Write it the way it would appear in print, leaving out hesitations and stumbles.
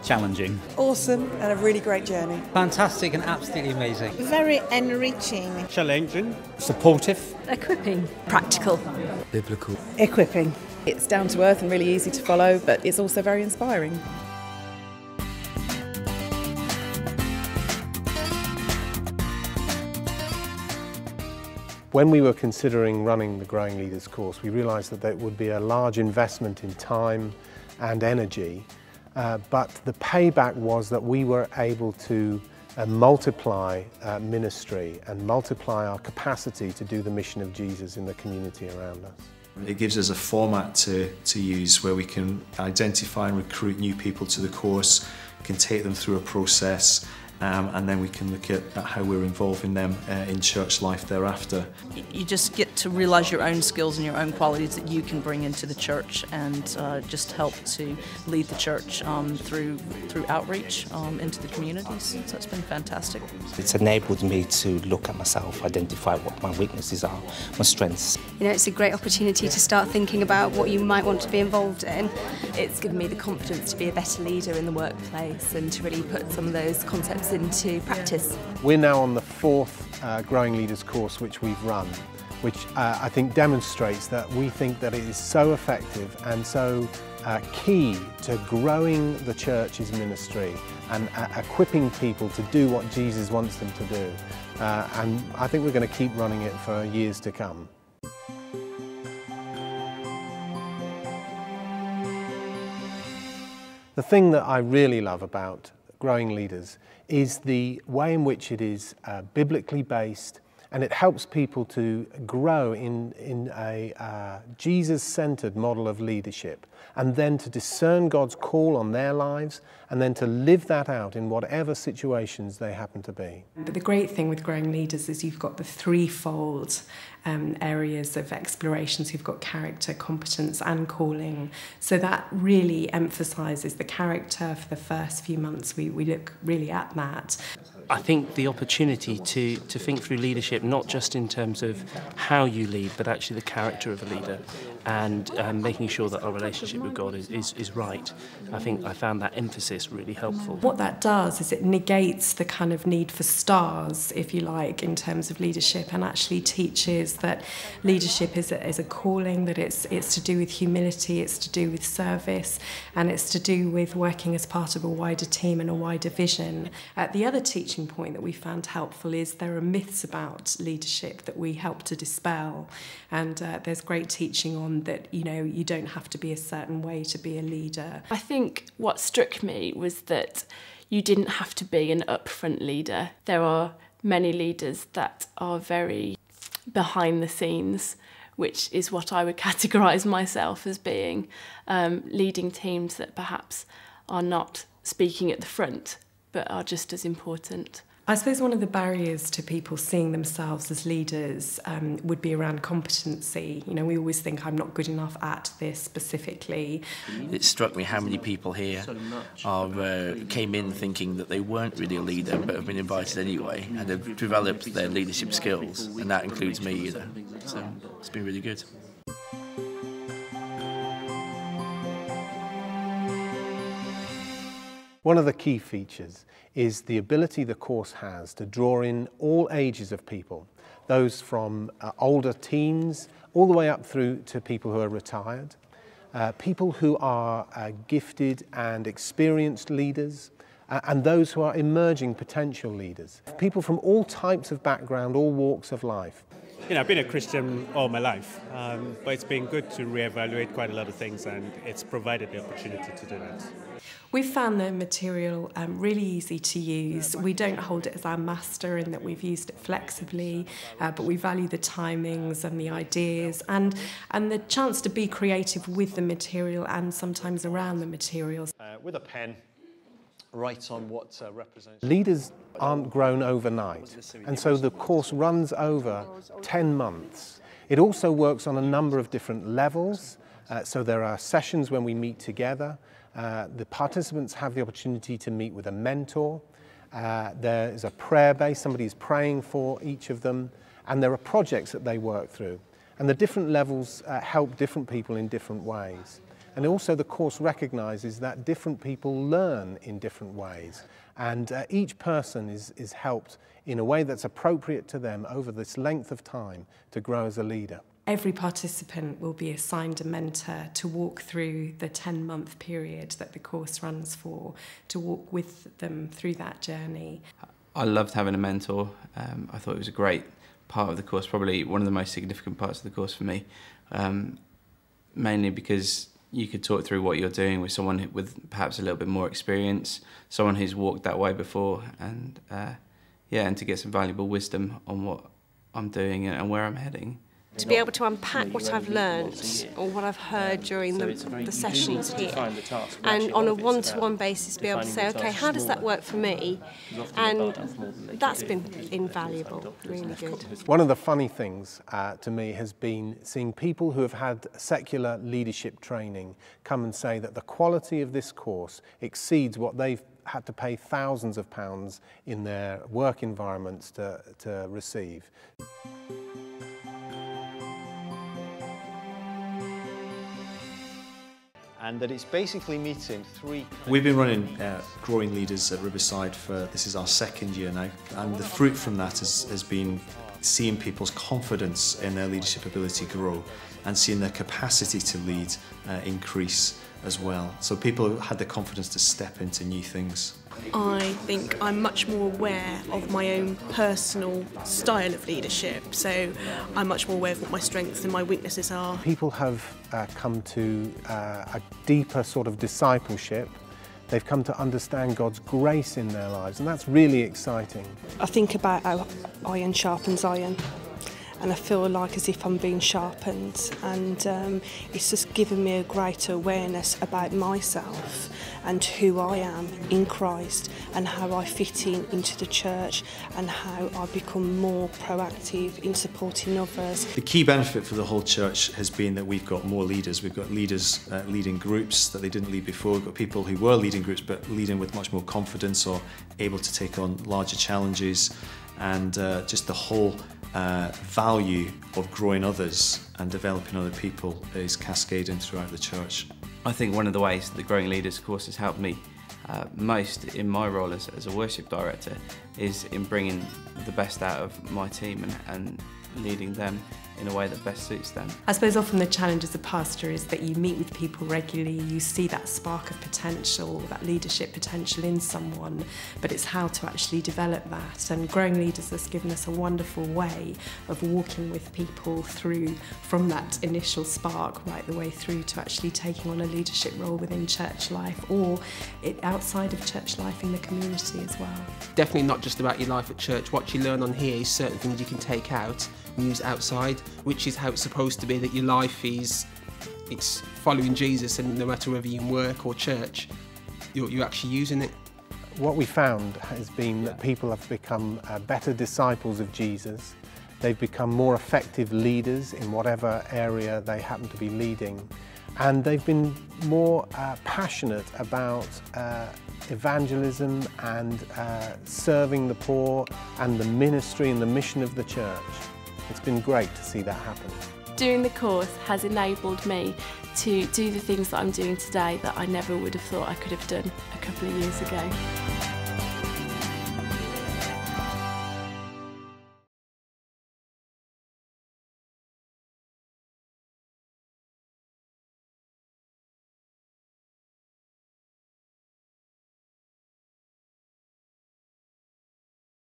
Challenging. Awesome and a really great journey. Fantastic and absolutely amazing. Very enriching. Challenging. Supportive. Equipping. Practical. Biblical. Equipping. It's down to earth and really easy to follow, but it's also very inspiring. When we were considering running the Growing Leaders course, we realised that there would be a large investment in time and energy, but the payback was that we were able to multiply ministry and multiply our capacity to do the mission of Jesus in the community around us. It gives us a format to use where we can identify and recruit new people to the course, can take them through a process, and then we can look at how we're involving them in church life thereafter. You just get to realise your own skills and your own qualities that you can bring into the church and just help to lead the church through outreach into the communities. So it's been fantastic. It's enabled me to look at myself, identify what my weaknesses are, my strengths. You know, it's a great opportunity to start thinking about what you might want to be involved in. It's given me the confidence to be a better leader in the workplace and to really put some of those concepts into practice. We're now on the fourth Growing Leaders course which we've run, which I think demonstrates that we think that it is so effective and so key to growing the church's ministry and equipping people to do what Jesus wants them to do. And I think we're going to keep running it for years to come. The thing that I really love about Growing Leaders is the way in which it is biblically based, and it helps people to grow in a Jesus-centered model of leadership, and then to discern God's call on their lives, and then to live that out in whatever situations they happen to be. But the great thing with Growing Leaders is you've got the threefold areas of exploration. So you've got character, competence and calling. So that really emphasises the character for the first few months. We look really at that. I think the opportunity to think through leadership, not just in terms of how you lead, but actually the character of a leader, and making sure that our relationship with God is right. I think I found that emphasis really helpful. What that does is it negates the kind of need for stars, if you like, in terms of leadership, and actually teaches that leadership is a calling, that it's to do with humility, it's to do with service, and it's to do with working as part of a wider team and a wider vision. The other teaching point that we found helpful is there are myths about leadership that we help to dispel, and there's great teaching on that, you know, you don't have to be a certain way to be a leader. I think what struck me was that you didn't have to be an upfront leader. There are many leaders that are very behind the scenes, which is what I would categorise myself as being, leading teams that perhaps are not speaking at the front but are just as important. I suppose one of the barriers to people seeing themselves as leaders would be around competency. You know, we always think I'm not good enough at this specifically. It struck me how many people here came in thinking that they weren't really a leader but have been invited anyway and have developed their leadership skills, and that includes me, you know. So it's been really good. One of the key features is the ability the course has to draw in all ages of people, those from older teens all the way up through to people who are retired, people who are gifted and experienced leaders, and those who are emerging potential leaders, people from all types of background, all walks of life. You know, I've been a Christian all my life, but it's been good to reevaluate quite a lot of things, and it's provided the opportunity to do that. We've found the material really easy to use. We don't hold it as our master in that we've used it flexibly, but we value the timings and the ideas and the chance to be creative with the material and sometimes around the materials. With a pen, write on what represents... Leaders aren't grown overnight, and so the course runs over 10 months. It also works on a number of different levels, so there are sessions when we meet together. The participants have the opportunity to meet with a mentor. There is a prayer base, somebody is praying for each of them, and there are projects that they work through. And the different levels help different people in different ways. And also the course recognises that different people learn in different ways, and each person is helped in a way that's appropriate to them over this length of time to grow as a leader. Every participant will be assigned a mentor to walk through the 10-month period that the course runs for, to walk with them through that journey. I loved having a mentor. I thought it was a great part of the course, probably one of the most significant parts of the course for me, mainly because you could talk through what you're doing with someone with perhaps a little bit more experience, someone who's walked that way before, and and to get some valuable wisdom on what I'm doing and where I'm heading. To be able to unpack what I've learnt or what I've heard during the sessions here, and on a one-to-one basis be able to say, okay, how does that work for me? And that's been invaluable, really good. One of the funny things to me has been seeing people who have had secular leadership training come and say that the quality of this course exceeds what they've had to pay thousands of pounds in their work environments to receive. And that it's basically meeting three... We've been running Growing Leaders at Riverside this is our second year now, and the fruit from that has been seeing people's confidence in their leadership ability grow and seeing their capacity to lead increase as well. So people had the confidence to step into new things. I think I'm much more aware of my own personal style of leadership, so I'm much more aware of what my strengths and my weaknesses are. People have come to a deeper sort of discipleship. They've come to understand God's grace in their lives, and that's really exciting. I think about how iron sharpens iron, and I feel like as if I'm being sharpened, and it's just given me a greater awareness about myself and who I am in Christ and how I fit into the church and how I become more proactive in supporting others. The key benefit for the whole church has been that we've got more leaders. We've got leaders leading groups that they didn't lead before. We've got people who were leading groups but leading with much more confidence or able to take on larger challenges, and just the whole value of growing others and developing other people is cascading throughout the church. I think one of the ways that the Growing Leaders course has helped me most in my role as a worship director is in bringing the best out of my team and leading them in a way that best suits them. I suppose often the challenge as a pastor is that you meet with people regularly, you see that spark of potential, that leadership potential in someone, but it's how to actually develop that. And Growing Leaders has given us a wonderful way of walking with people through from that initial spark right the way through to actually taking on a leadership role within church life or outside of church life in the community as well. Definitely not just about your life at church. What you learn on here is certain things you can take out and use outside, which is how it's supposed to be, that your life it's following Jesus, and no matter whether you're in work or church, you're actually using it. What we found has been that people have become better disciples of Jesus. They've become more effective leaders in whatever area they happen to be leading, and they've been more passionate about evangelism and serving the poor and the ministry and the mission of the church. It's been great to see that happen. Doing the course has enabled me to do the things that I'm doing today that I never would have thought I could have done a couple of years ago.